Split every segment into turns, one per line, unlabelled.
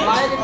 Thank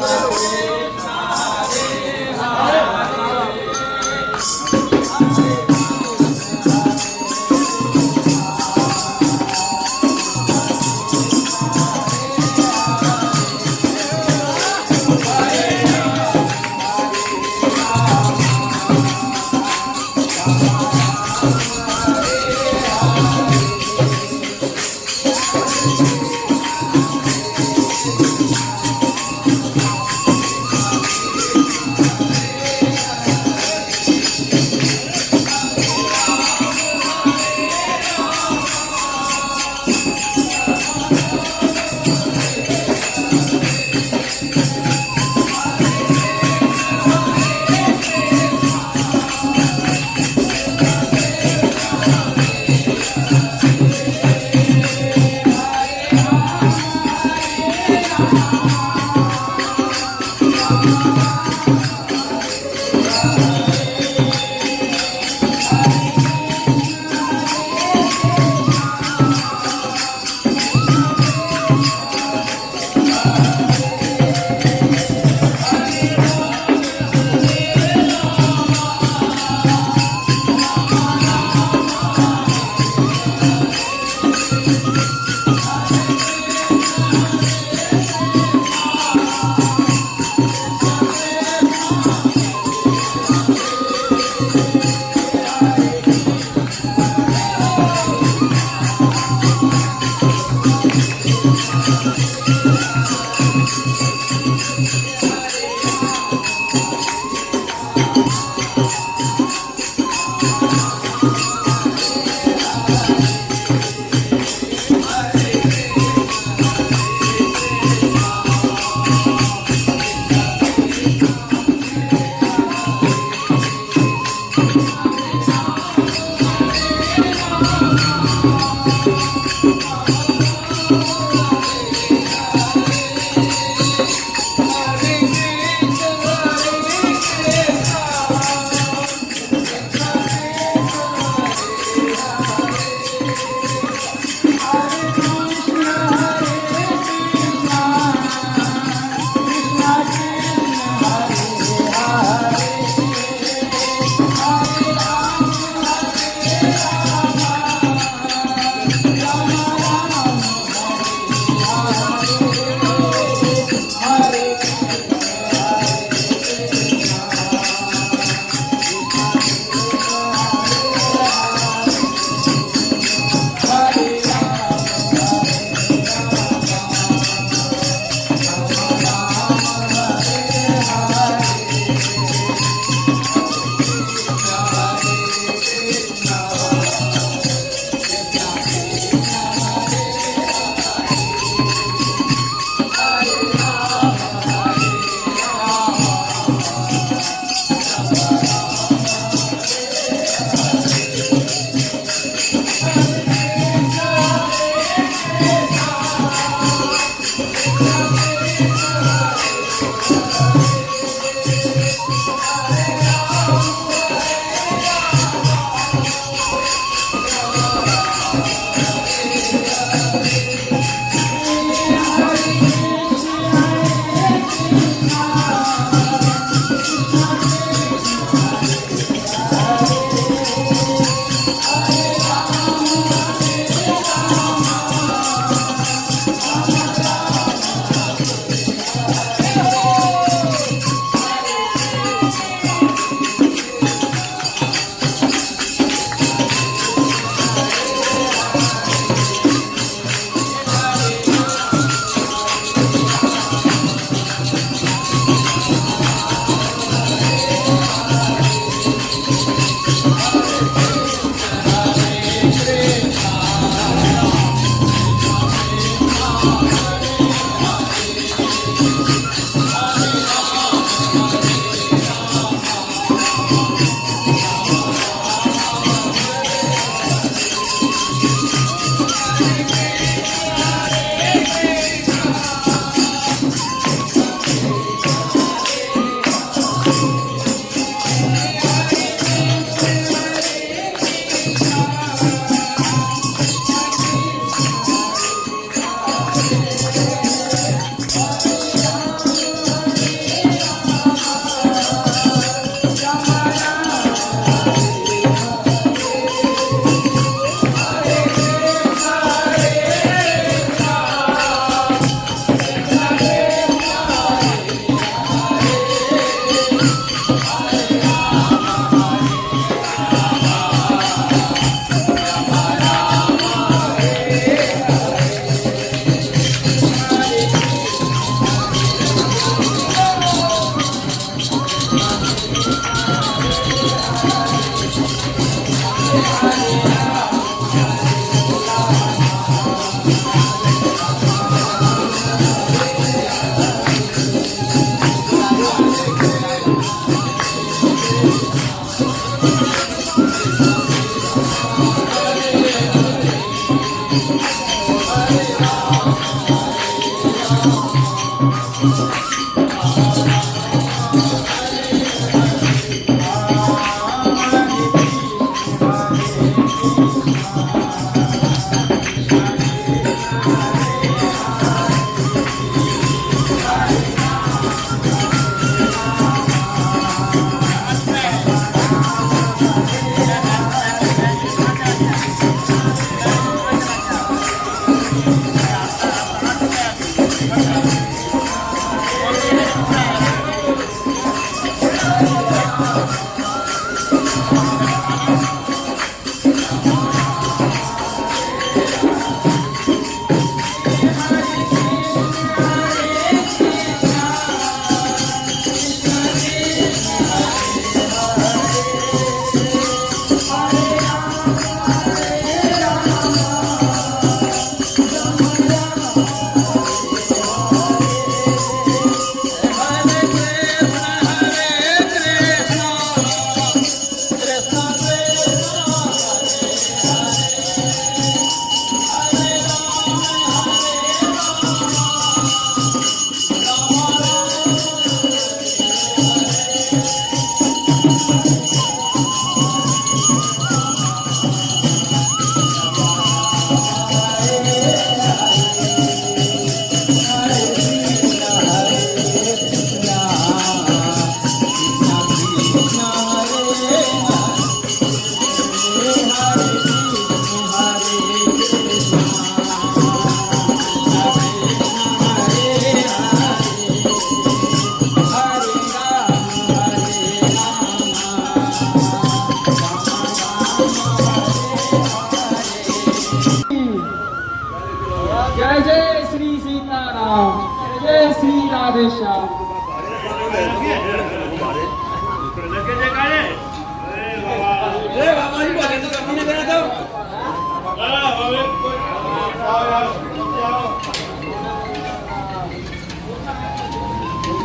you.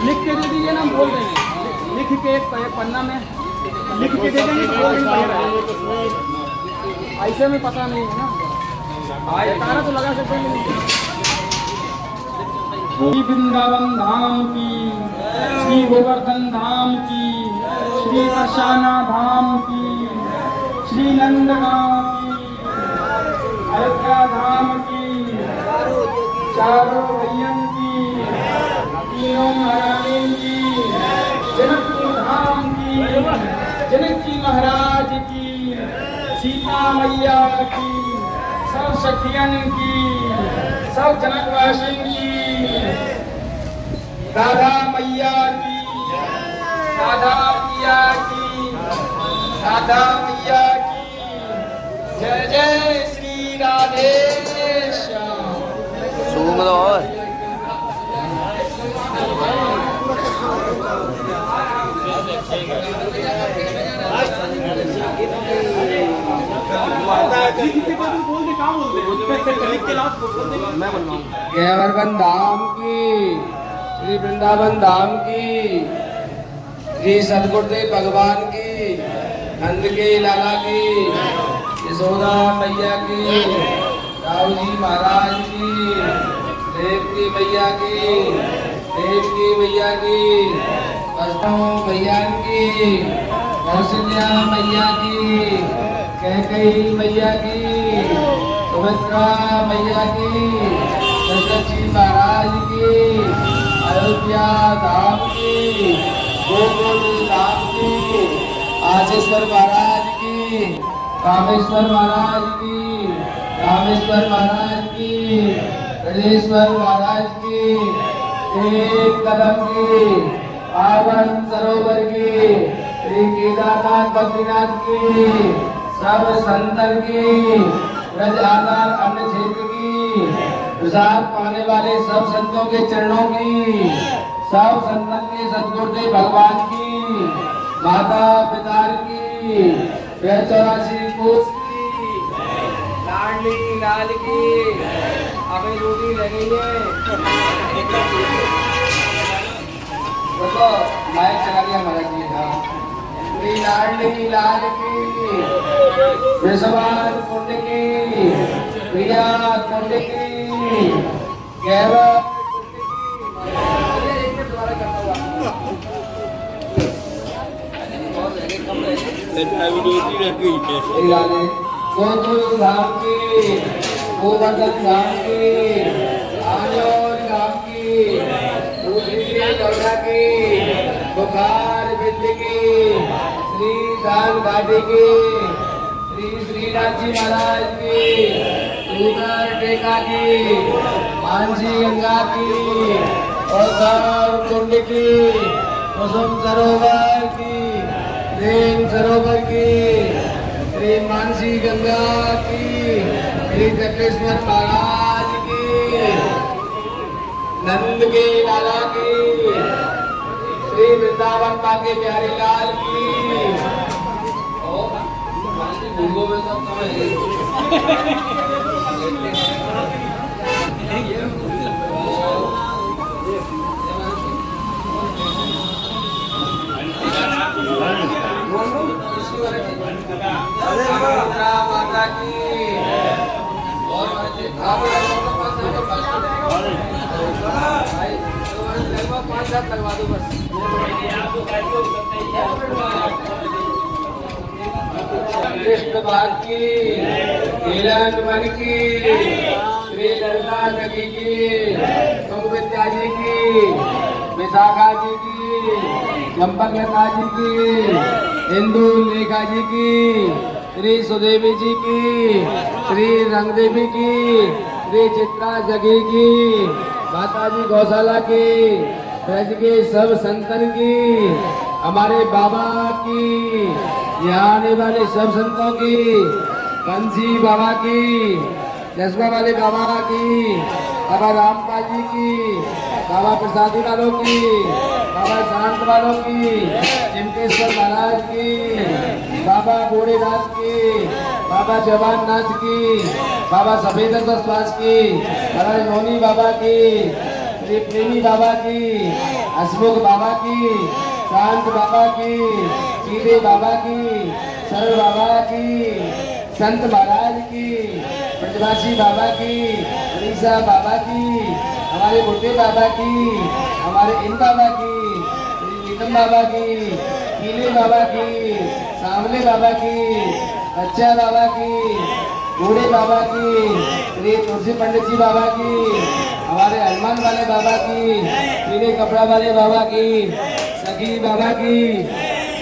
लिख के दे दीजिए ना, बोल देंगे। लिख के एक पन्ना में लिख के दे देंगे तो बोल देंगे। ऐसे में पता नहीं है ना, तारा तो लगा सकते हैं। श्री वृंदावन धाम की, श्री गोवर्धन धाम की, श्री बरसाना धाम की, श्री नंदगांव की, अयोध्या धाम की, चारों भैया की, तीनों महारानी की, जनकपुर धाम की, जनक जी महाराज की, सीता मैया की, सब सखियन की, सब जनकवासी की, राधा मैया की, राधा मैया की, राधा मैया की, जय जय श्री राधे श्याम।
गैवर्धन धाम की, श्री वृंदावन धाम की, श्री सदगुरुदेव भगवान की, नंद के लाला की, यशोदा मैया की, राव जी महाराज की, देव की मैया की, देव की मैया की, वैष्णव मैया की, कौशल्या मैया की, कैकेयी मैया की, सुभद्रा मैया की, दशरथ जी महाराज की, अयोध्या धाम की, गोकुल धाम की, आशेश्वर महाराज की, कामेश्वर महाराज की, रामेश्वर महाराज की, गणेश्वर महाराज की, एक कदम की, पावन सरोवर की, श्री केदारनाथ बद्रीनाथ की, सब संतन की, ब्रज आधार अन्य क्षेत्र की, प्रसाद पाने वाले सब संतों के चरणों की, सब संतन के सदगुरुदेव भगवान की, माता पिता की, 84 कोस की, लाडली लाल की, अभी रोटी लगेंगे। माइक चला दिया महाराज जी। हाँ, श्री लाडली लाल की, विश्वास कुंड की, प्रिया कुंड की, गैरव कुंड की, लाले गोकुल धाम की, गोवर्धन धाम की, आयोर धाम की, दूसरी गौड़ा की, बुखार बिंद की, श्री दान घाटी की, श्री श्रीनाथ जी महाराज की, शुगर टेका की, मानसी गंगा की, और कुंड की, कुसुम सरोवर की, प्रेम सरोवर की, श्री मानसी गंगा की, श्री चक्रेश्वर महाराज की, नंद के लाला की, श्री वृंदावन बाके प्यारे लाल की। भूगो में सब माता की और पाँच सात लगवा दो बस। कृष्ण भाग की, नीलकंठ वन की, श्री ललिता सखी की, सुमित्रा जी की, विशाखा जी की, चंपकलता जी की, हिंदू लेखा जी की, श्री सुदेवी जी की, श्री रंगदेवी की, श्री चित्रा सखी की, माता जी गौशाला की, ब्रज के सब संतन की, हमारे बाबा की, यहाँ आने वाले सब संतों की, कंसी बाबा की, जसवा वाले बाबा की, बाबा रामपाल जी की, बाबा प्रसादी वालों की, बाबा शांत वालों की, चिमकेश्वर महाराज की, बाबा बूढ़ेनाथ की, बाबा जवाननाथ की, बाबा सफेद श्वास की, बाबा मोनी बाबा की, श्री प्रेमी बाबा की, हसमुख बाबा की, शांत बाबा की, सीधे बाबा की, सरल बाबा की, संत महाराज की, ब्रजवासी बाबा की, उड़ीसा बाबा की, हमारे बुढ़े बाबा की, हमारे इन बाबा की, नीतम बाबा की, पीले बाबा की, सांवले बाबा की, बच्चा बाबा की, बूढ़े बाबा की, श्री तुलसी पंडित जी बाबा की, हमारे हनुमान वाले बाबा की, पीले कपड़ा वाले बाबा की, सखी बाबा की,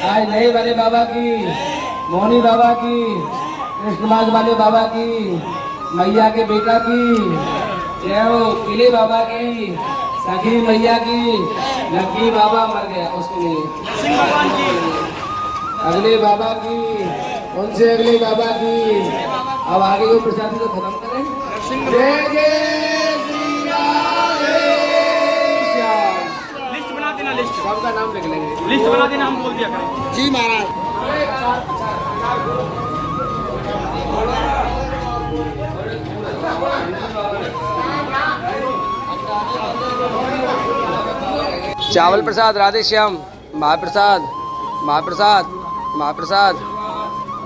आज नए वाले बाबा की, मोहनी बाबा की, कृष्णमाज वाले बाबा की, मैया के बेटा की, जय हो पीले बाबा की, सखी मैया की, लक्की बाबा मर गया उसके लिए, अगले बाबा की, उनसे अगले बाबा की। अब आगे वो प्रसादी को खत्म करें। जय जय श्री राधेश्याम।
लिस्ट बना देना, लिस्ट
सबका नाम लिख लेंगे।
लिस्ट बना देना, हम बोल दिया करें।
जी महाराज।
चावल प्रसाद राधेश्याम, महाप्रसाद महाप्रसाद महाप्रसाद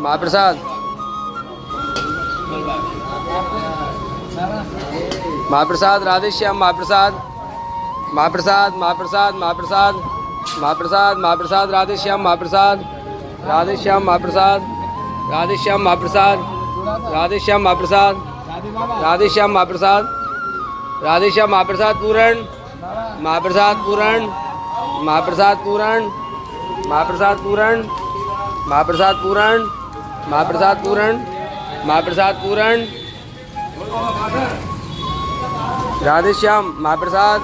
महाप्रसाद महाप्रसाद राधेश्याम, महाप्रसाद महाप्रसाद महाप्रसाद महाप्रसाद महाप्रसाद महाप्रसाद राधेश्याम, महाप्रसाद राधेश्याम, महाप्रसाद राधेश्याम, महाप्रसाद राधेश्याम, महाप्रसाद राधेश्याम, महाप्रसाद राधेश्याम, महाप्रसाद पूरण, महाप्रसाद पूरण, महाप्रसाद पूरण, महाप्रसाद पूरण, महाप्रसाद पूरण, महाप्रसाद पूरण, महाप्रसाद पूरण, राधेश्याम, महाप्रसाद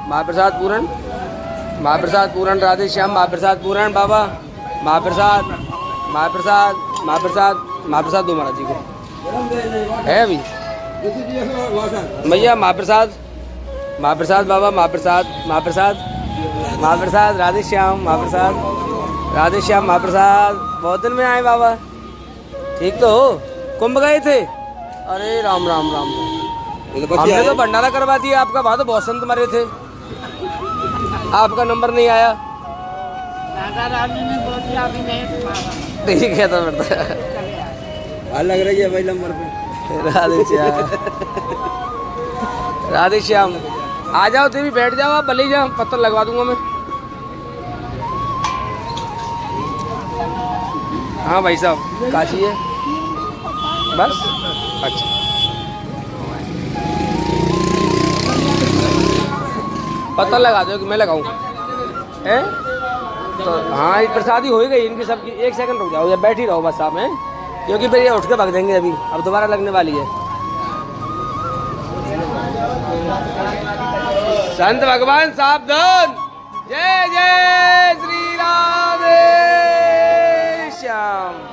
महाप्रसाद पूरण, महाप्रसाद पूरण, राधेश्याम, महाप्रसाद पूरण, बाबा महाप्रसाद महाप्रसाद महाप्रसाद महाप्रसाद दो महाराज जी को है अभी भैया, महाप्रसाद महाप्रसाद बाबा, महाप्रसाद महाप्रसाद महाप्रसाद राधेश्याम, महाप्रसाद राधेश्याम, महाप्रसाद। बहुत दिन में आए बाबा, ठीक तो हो? कुंभ गए थे? अरे राम राम राम, हमने तो भंडारा करवा दिया आपका, वहाँ तो बहुत संत मरे थे, आपका नंबर नहीं आया। ठीक है तो फिर
लग रही है भाई नंबर पे।
राधेश्याम राधेश्याम, आ जाओ तुम भी बैठ जाओ, आप भले ही जाओ, पत्थर लगवा दूंगा मैं। हाँ भाई साहब, का चाहिए बस। अच्छा, पता लगा दो कि मैं लगाऊं हैं। तो हाँ, ये प्रसादी हो ही गई इनकी सबकी। एक सेकंड रुक जाओ या बैठ ही रहो बस आप हैं, क्योंकि फिर ये उठ के भाग देंगे अभी, अब दोबारा लगने वाली है। संत भगवान सावधान। जय जय श्री राधे श्याम।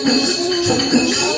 Hare Krishna,